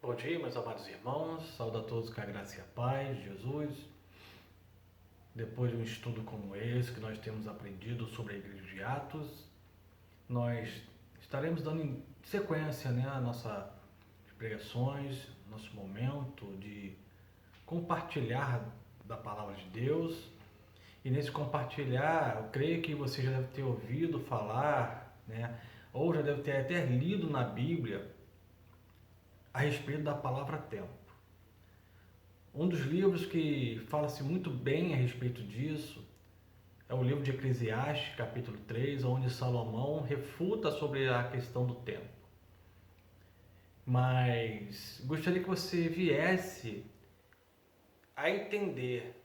Bom dia, meus amados irmãos. Saúdo a todos com a graça e a paz de Jesus. Depois de um estudo como esse que nós temos aprendido sobre a Igreja de Atos, nós estaremos dando sequência, a nossas pregações, nosso momento de compartilhar da Palavra de Deus. E nesse compartilhar, eu creio que você já deve ter ouvido falar, ou já deve ter até lido na Bíblia a respeito da palavra tempo. Um dos livros que fala-se muito bem a respeito disso é o livro de Eclesiastes, capítulo 3, onde Salomão refuta sobre a questão do tempo. Mas gostaria que você viesse a entender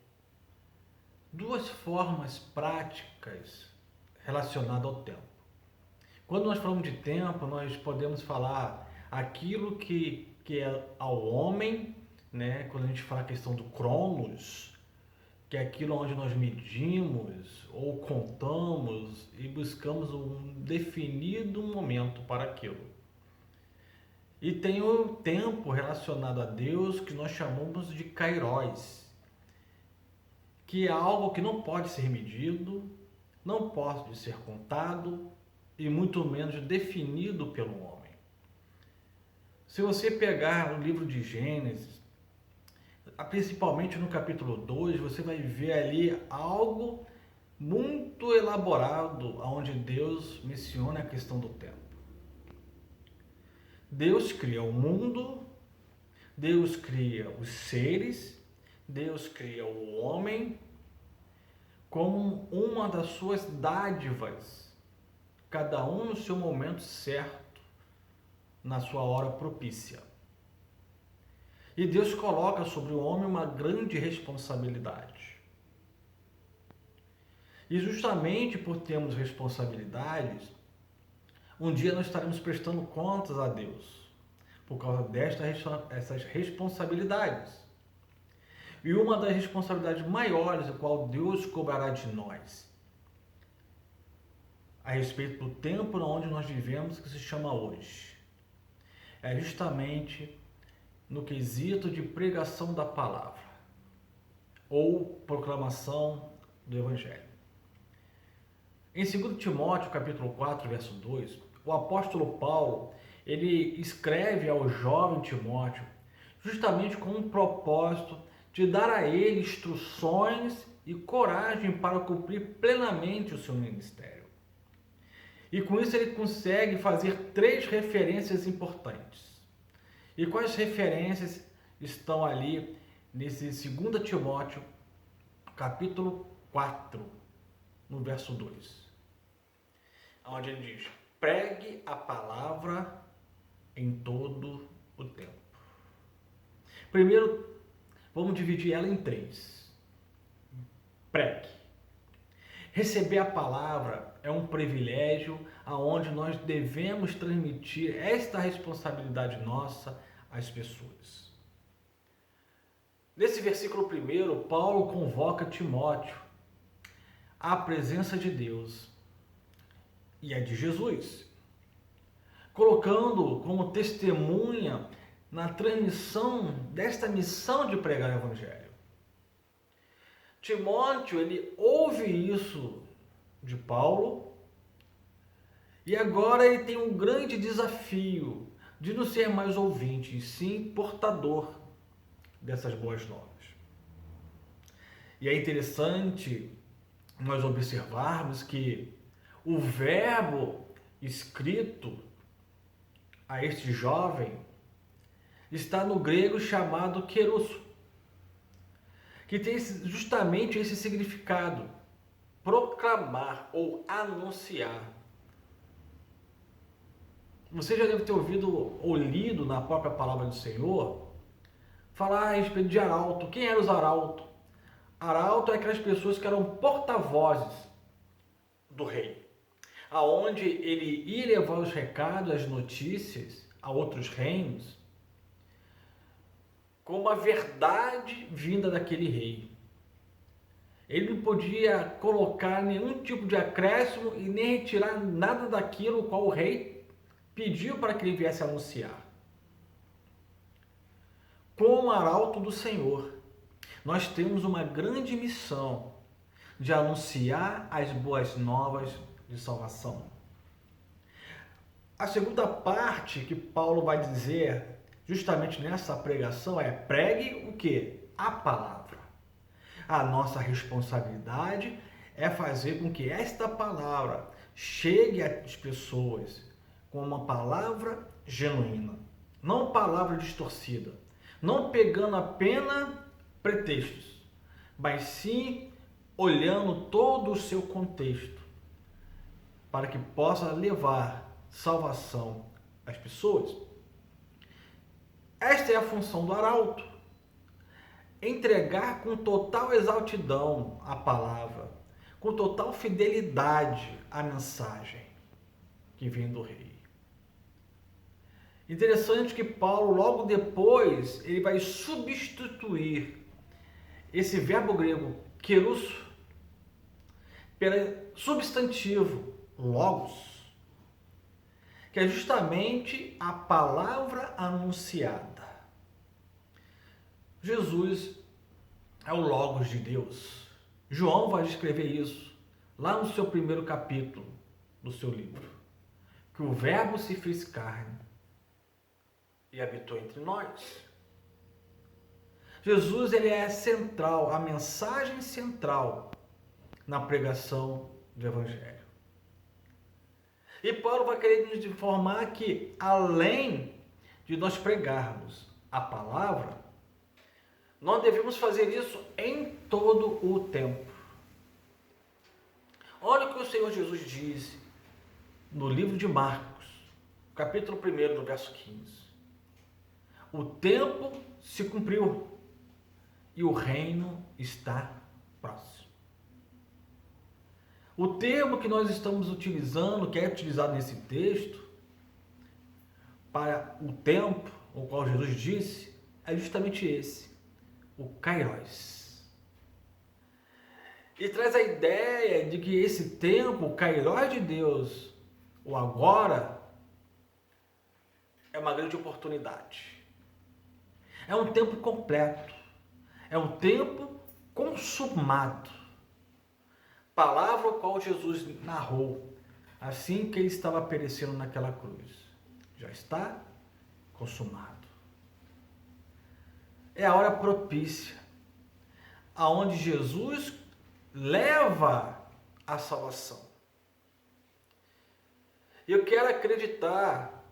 duas formas práticas relacionadas ao tempo. Quando nós falamos de tempo, nós podemos falar aquilo que é ao homem, quando a gente fala a questão do cronos, que é aquilo onde nós medimos ou contamos e buscamos um definido momento para aquilo. E tem o tempo relacionado a Deus que nós chamamos de kairos, que é algo que não pode ser medido, não pode ser contado e muito menos definido pelo homem. Se você pegar o livro de Gênesis, principalmente no capítulo 2, você vai ver ali algo muito elaborado, onde Deus menciona a questão do tempo. Deus cria o mundo, Deus cria os seres, Deus cria o homem como uma das suas dádivas, cada um no seu momento certo, na sua hora propícia. E Deus coloca sobre o homem uma grande responsabilidade. E justamente por termos responsabilidades, um dia nós estaremos prestando contas a Deus, por causa dessas responsabilidades. E uma das responsabilidades maiores, a qual Deus cobrará de nós, a respeito do tempo onde nós vivemos, que se chama hoje, é justamente no quesito de pregação da palavra ou proclamação do Evangelho. Em 2 Timóteo, capítulo 4, verso 2, o apóstolo Paulo, ele escreve ao jovem Timóteo justamente com um propósito de dar a ele instruções e coragem para cumprir plenamente o seu ministério. E com isso ele consegue fazer 3 referências importantes. E quais referências estão ali nesse 2 Timóteo, capítulo 4, no verso 2? Onde ele diz: pregue a palavra em todo o tempo. Primeiro, vamos dividir ela em 3. Pregue. Receber a palavra é um privilégio aonde nós devemos transmitir esta responsabilidade nossa às pessoas. Nesse versículo 1, Paulo convoca Timóteo à presença de Deus e a de Jesus, colocando como testemunha na transmissão desta missão de pregar o Evangelho. Timóteo, ele ouve isso de Paulo e agora ele tem um grande desafio de não ser mais ouvinte, e sim portador dessas boas novas. E é interessante nós observarmos que o verbo escrito a este jovem está no grego chamado kerusso, que tem justamente esse significado: proclamar ou anunciar. Você já deve ter ouvido ou lido na própria palavra do Senhor falar a respeito de arauto. Quem eram os arautos? Arauto é aquelas pessoas que eram porta-vozes do rei, aonde ele ia levar os recados, as notícias a outros reinos, com uma verdade vinda daquele rei. Ele não podia colocar nenhum tipo de acréscimo e nem retirar nada daquilo qual o rei pediu para que ele viesse anunciar. como arauto do Senhor, nós temos uma grande missão de anunciar as boas novas de salvação. A segunda parte que Paulo vai dizer, justamente nessa pregação, é: pregue o quê? A palavra. A nossa responsabilidade é fazer com que esta palavra chegue às pessoas com uma palavra genuína, não palavra distorcida, não pegando apenas pretextos, mas sim olhando todo o seu contexto, para que possa levar salvação às pessoas. Esta é a função do arauto: entregar com total exaltidão a palavra, com total fidelidade a mensagem que vem do rei. Interessante que Paulo, logo depois, ele vai substituir esse verbo grego kerusso pelo substantivo logos, que é justamente a palavra anunciada. Jesus é o logos de Deus. João vai escrever isso lá no seu primeiro capítulo do seu livro, que o verbo se fez carne e habitou entre nós. Jesus, ele é central, a mensagem central na pregação do Evangelho. E Paulo vai querer nos informar que, além de nós pregarmos a palavra, nós devemos fazer isso em todo o tempo. Olha o que o Senhor Jesus disse no livro de Marcos, capítulo 1, no verso 15. O tempo se cumpriu e o reino está próximo. O termo que nós estamos utilizando, que é utilizado nesse texto, para o tempo, o qual Jesus disse, é justamente esse, o kairos. E traz a ideia de que esse tempo, o kairos de Deus, o agora, é uma grande oportunidade. É um tempo completo. É um tempo consumado. Palavra a qual Jesus narrou assim que ele estava perecendo naquela cruz. Já está consumado. É a hora propícia, aonde Jesus leva a salvação. Eu quero acreditar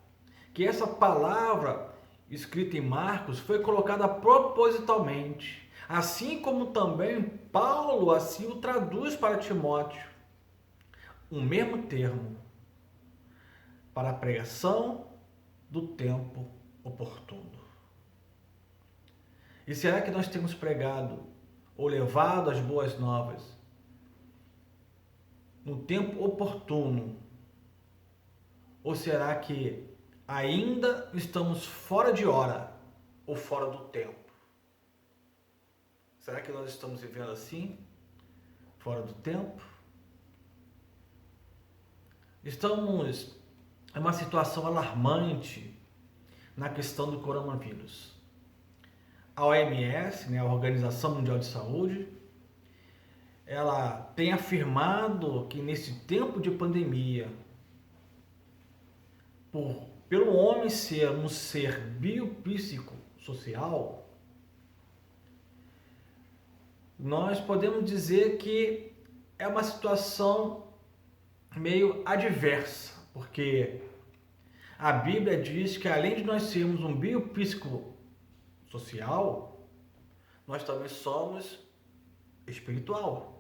que essa palavra escrita em Marcos foi colocada propositalmente, assim como também Paulo assim o traduz para Timóteo, o mesmo termo para a pregação do tempo oportuno. E será que nós temos pregado ou levado as boas novas no tempo oportuno? Ou será que ainda estamos fora de hora ou fora do tempo? Será que nós estamos vivendo assim? Fora do tempo? Estamos em uma situação alarmante na questão do coronavírus. A OMS, a Organização Mundial de Saúde, ela tem afirmado que nesse tempo de pandemia, pelo homem ser um ser biopsicossocial, nós podemos dizer que é uma situação meio adversa, porque a Bíblia diz que além de nós sermos um biopsicossocial, nós também somos espiritual.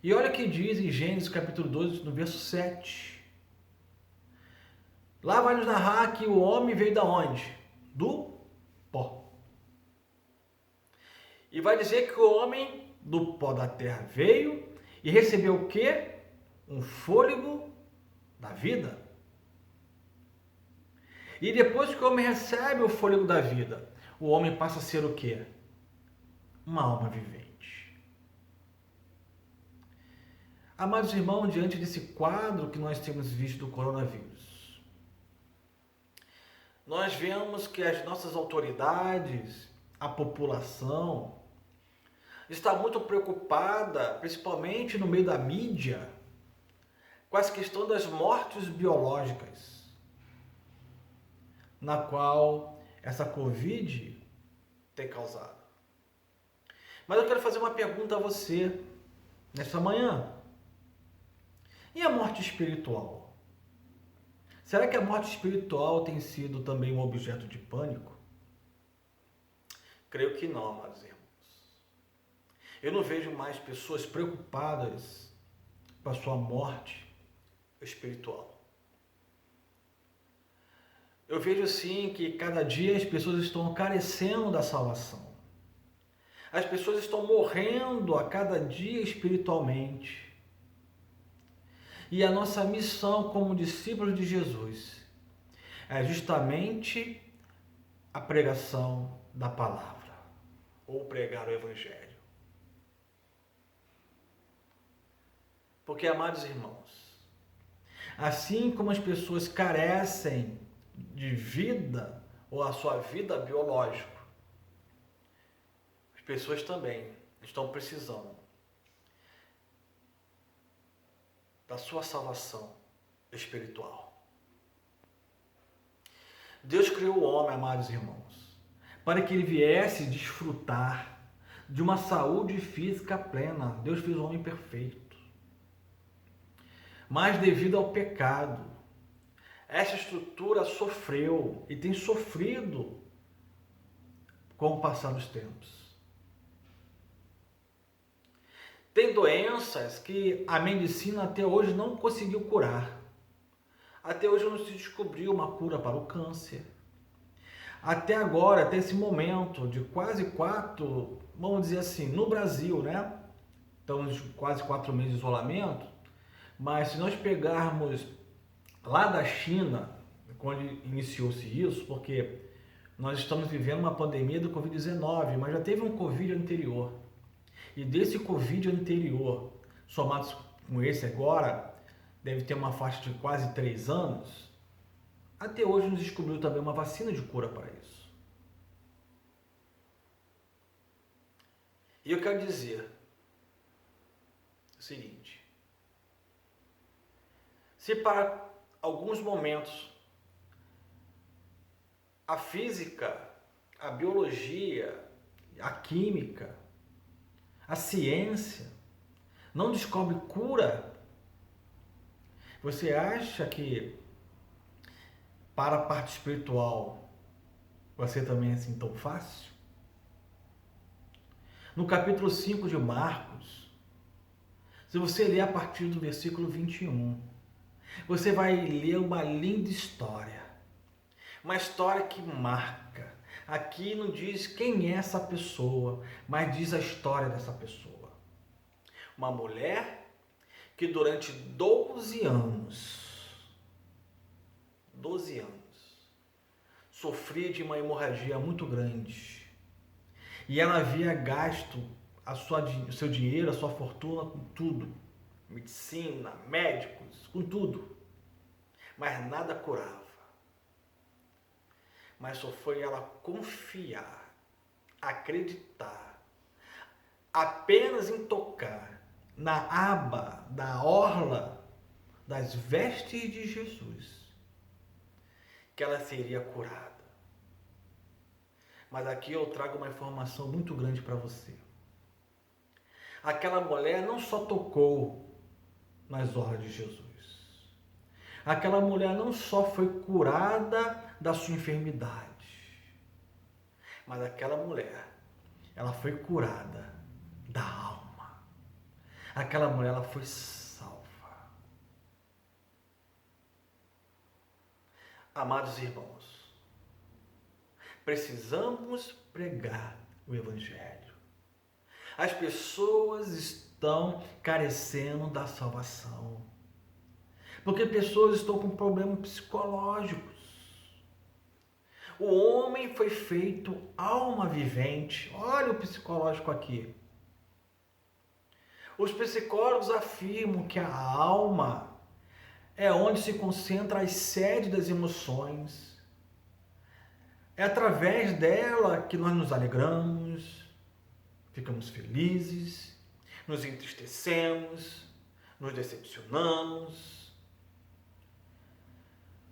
E olha o que diz em Gênesis capítulo 12, no verso 7. Lá vai nos narrar que o homem veio da onde? Do pó. E vai dizer que o homem do pó da terra veio e recebeu o quê? Um fôlego da vida. E depois que o homem recebe o fôlego da vida, o homem passa a ser o quê? Uma alma vivente. Amados irmãos, diante desse quadro que nós temos visto do coronavírus, nós vemos que as nossas autoridades, a população, está muito preocupada, principalmente no meio da mídia, com essa questão das mortes biológicas, na qual essa Covid tem causado. Mas eu quero fazer uma pergunta a você nesta manhã. E a morte espiritual? Será que a morte espiritual tem sido também um objeto de pânico? Creio que não, amados irmãos. Eu não vejo mais pessoas preocupadas com a sua morte espiritual. Eu vejo sim que cada dia as pessoas estão carecendo da salvação. As pessoas estão morrendo a cada dia espiritualmente. E a nossa missão como discípulos de Jesus é justamente a pregação da palavra, ou pregar o Evangelho. Porque, amados irmãos, assim como as pessoas carecem de vida, ou a sua vida biológica, as pessoas também estão precisando da sua salvação espiritual. Deus criou o homem, amados irmãos, para que ele viesse desfrutar de uma saúde física plena. Deus fez o homem perfeito. Mas devido ao pecado, essa estrutura sofreu e tem sofrido com o passar dos tempos. Tem doenças que a medicina até hoje não conseguiu curar. Até hoje não se descobriu uma cura para o câncer. Até agora, até esse momento de quase 4, vamos dizer assim, no Brasil, né? Estamos quase 4 meses de isolamento, mas se nós pegarmos lá da China, quando iniciou-se isso, porque nós estamos vivendo uma pandemia do Covid-19, mas já teve um Covid anterior. E desse Covid anterior, somados com esse agora, deve ter uma faixa de quase 3 anos, até hoje nos descobriu também uma vacina de cura para isso. E eu quero dizer o seguinte: se para alguns momentos a física, a biologia, a química, a ciência não descobre cura, você acha que para a parte espiritual vai ser também assim tão fácil? No capítulo 5 de Marcos, se você ler a partir do versículo 21, você vai ler uma linda história. Uma história que marca. Aqui não diz quem é essa pessoa, mas diz a história dessa pessoa. Uma mulher que durante 12 anos, sofria de uma hemorragia muito grande. E ela havia gasto o seu dinheiro, a sua fortuna com tudo. Medicina, médicos, com tudo. Mas nada curava. Mas só foi ela confiar, acreditar, apenas em tocar na aba, da orla das vestes de Jesus, que ela seria curada. Mas aqui eu trago uma informação muito grande para você. Aquela mulher não só tocou nas orlas de Jesus. Aquela mulher não só foi curada da sua enfermidade, mas aquela mulher, ela foi curada da alma. Aquela mulher, ela foi salva. Amados irmãos, precisamos pregar o Evangelho. As pessoas estão carecendo da salvação. Porque pessoas estão com problemas psicológicos. O homem foi feito alma vivente. Olha o psicológico aqui. Os psicólogos afirmam que a alma é onde se concentra a sede das emoções. É através dela que nós nos alegramos, ficamos felizes, nos entristecemos, nos decepcionamos.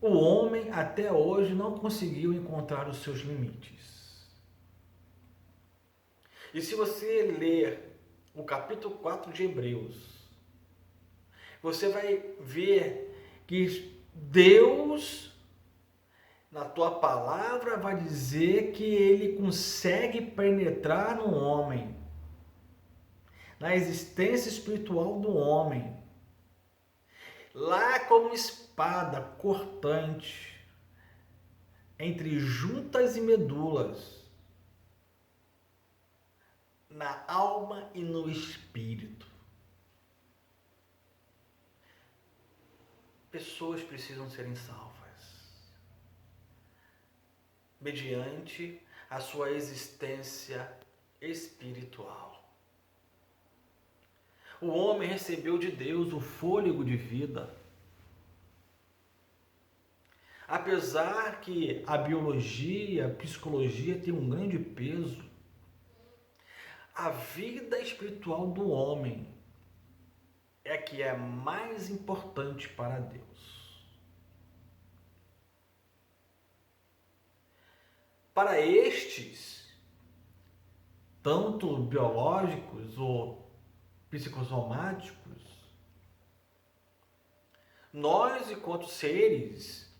O homem até hoje não conseguiu encontrar os seus limites. E se você ler o capítulo 4 de Hebreus, você vai ver que Deus, na tua palavra, vai dizer que ele consegue penetrar no homem, na existência espiritual do homem, lá como espada cortante, entre juntas e medulas, na alma e no espírito. Pessoas precisam serem salvas mediante a sua existência espiritual. O homem recebeu de Deus o fôlego de vida. Apesar que a biologia, a psicologia tem um grande peso, a vida espiritual do homem é que é mais importante para Deus. Para estes, tanto biológicos ou psicossomáticos, nós, enquanto seres,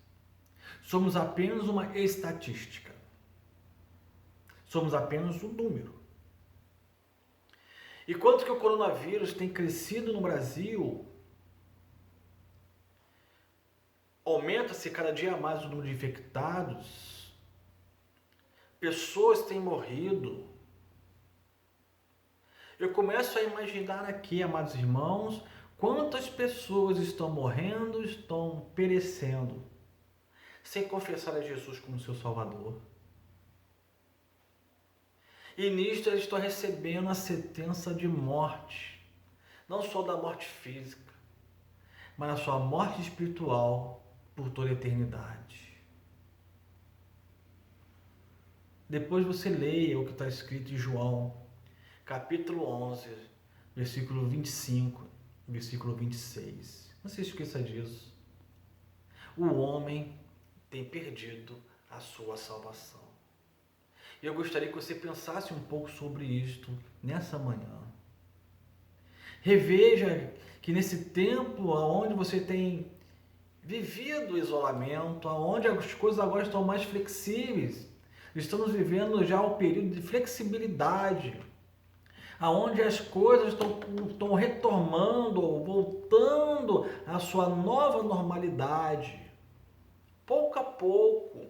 somos apenas uma estatística. Somos apenas um número. E quanto que o coronavírus tem crescido no Brasil, aumenta-se cada dia mais o número de infectados, pessoas têm morrido. Eu começo a imaginar aqui, amados irmãos, quantas pessoas estão morrendo, estão perecendo, sem confessar a Jesus como seu Salvador. E nisto eles estão recebendo a sentença de morte, não só da morte física, mas a sua morte espiritual por toda a eternidade. Depois você leia o que está escrito em João, capítulo 11, versículo 25, versículo 26. Não se esqueça disso. O homem tem perdido a sua salvação. E eu gostaria que você pensasse um pouco sobre isto nessa manhã. Reveja que nesse tempo onde você tem vivido o isolamento, onde as coisas agora estão mais flexíveis, estamos vivendo já um período de flexibilidade, aonde as coisas estão retomando, voltando à sua nova normalidade, pouco a pouco.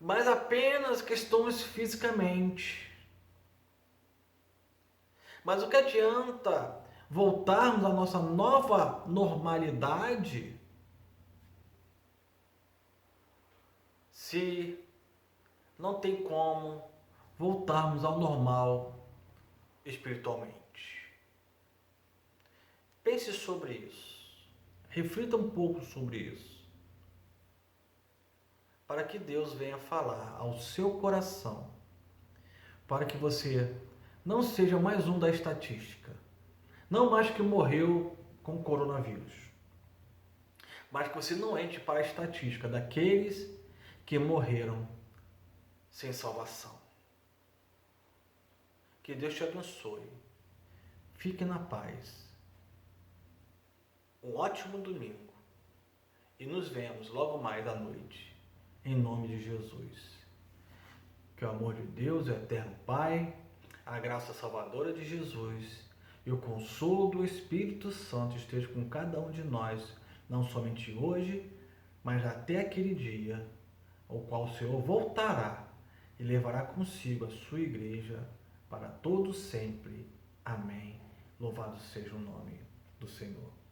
Mas apenas questões fisicamente. Mas o que adianta voltarmos à nossa nova normalidade se não tem como voltarmos ao normal espiritualmente? Pense sobre isso. Reflita um pouco sobre isso, para que Deus venha falar ao seu coração, para que você não seja mais um da estatística, não mais que morreu com coronavírus, mas que você não entre para a estatística daqueles que morreram sem salvação. Que Deus te abençoe. Fique na paz. Um ótimo domingo. E nos vemos logo mais à noite. Em nome de Jesus. Que o amor de Deus, o eterno Pai, a graça salvadora de Jesus e o consolo do Espírito Santo esteja com cada um de nós, não somente hoje, mas até aquele dia, ao qual o Senhor voltará e levará consigo a sua igreja para todo sempre. Amém. Louvado seja o nome do Senhor.